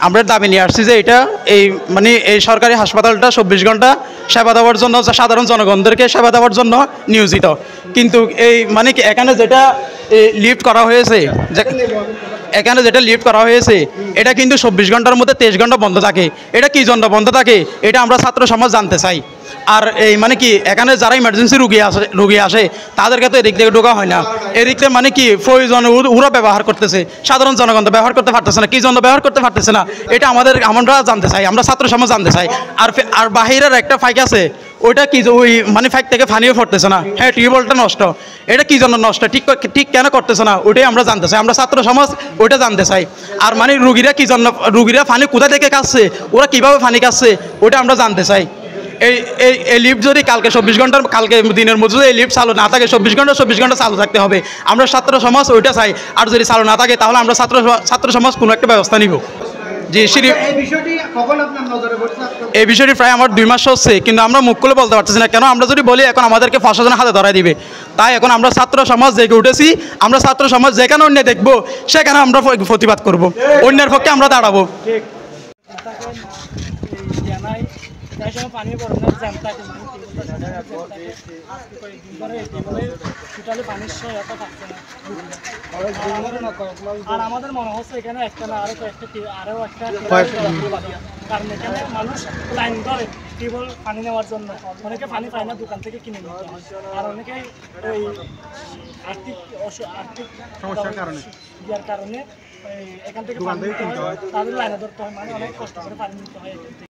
আমরা দাবি নিয়ে আসছি যে এটা এই মানে এই সরকারি হাসপাতালটা 24 ঘন্টা সেবা দেওয়ার জন্য, সাধারণ জনগণদেরকে সেবা দেওয়ার জন্য নিয়োজিত। কিন্তু এই মানে কি এখানে যেটা লিফট করা হয়েছে, এখানে যেটা লিফট করা হয়েছে এটা কিন্তু 24 ঘন্টার মধ্যে 23 ঘন্টা বন্ধ থাকে। এটা কি জন্য বন্ধ থাকে এটা আমরা ছাত্র সমাজ জানতে চাই। আর এই মানে কি এখানে যারা ইমার্জেন্সি রুগী আসে তাদেরকে তো এদিক থেকে ঢোকা হয় না। এদিক থেকে মানে কি প্রয়োজন ওরা ব্যবহার করতেছে, সাধারণ জনগণ তো ব্যবহার করতে পারতেছে না। কি জন্য ব্যবহার করতে পারতেছে না এটা আমরা জানতে চাই, আমরা ছাত্র সমাজ জানতে চাই। আর বাহিরের একটা ফাইক আছে, ওইটা কি ওই মানে ফাইক থেকে পানিও পড়তেছে না। হ্যাঁ, টিউবওয়েলটা নষ্ট, এটা কি জন্য নষ্ট, ঠিক কেন করতেছে না ওইটাই আমরা জানতে চাই। আমরা ছাত্র সমাজ ওইটা জানতে চাই। আর মানে রুগীরা পানি কোথা থেকে কাটছে, ওরা কীভাবে পানি কাটছে ওইটা আমরা জানতে চাই। এই লিফট যদি কালকে 24 ঘন্টার কালকে দিনের মধ্যে এই লিফট চালু না থাকে, 24 ঘন্টা চালু থাকতে হবে। আমরা ছাত্র সমাজ ওইটা চাই। আর যদি চালু না থাকে তাহলে আমরা ছাত্র সমাজ কোনো একটা ব্যবস্থা নিব। জি, এই বিষয়টি প্রায় আমার 2 মাস হচ্ছে, কিন্তু আমরা মুখ খুলে বলতে পারতেছি না। কেন আমরা যদি বলি এখন আমাদেরকে প্রশাসনের হাতে ধরাই দিবে। তাই এখন আমরা ছাত্র সমাজ জেগে উঠেছি। আমরা ছাত্র সমাজ যেখানে অন্য দেখবো সেখানে আমরা প্রতিবাদ করব, অন্যের পক্ষে আমরা দাঁড়াবো। পানি পানির সহায়তা পাচ্ছে না। আর আমাদের মনে হচ্ছে এখানে একটা না আরো একটা কারণ এখানে মানুষ লাইন ধরে টিউবওয়েল পানি নেওয়ার জন্য। অনেকে পানি পায় না, দোকান থেকে কিনে নিতে হয়। আর অনেকে ওই আর্থিক সমস্যার কারণে এখান থেকে পানি নিতে হয়, তাদের লাইনে ধরতে হয়, মানে অনেক কষ্ট করে পানি নিতে হয় এখান থেকে।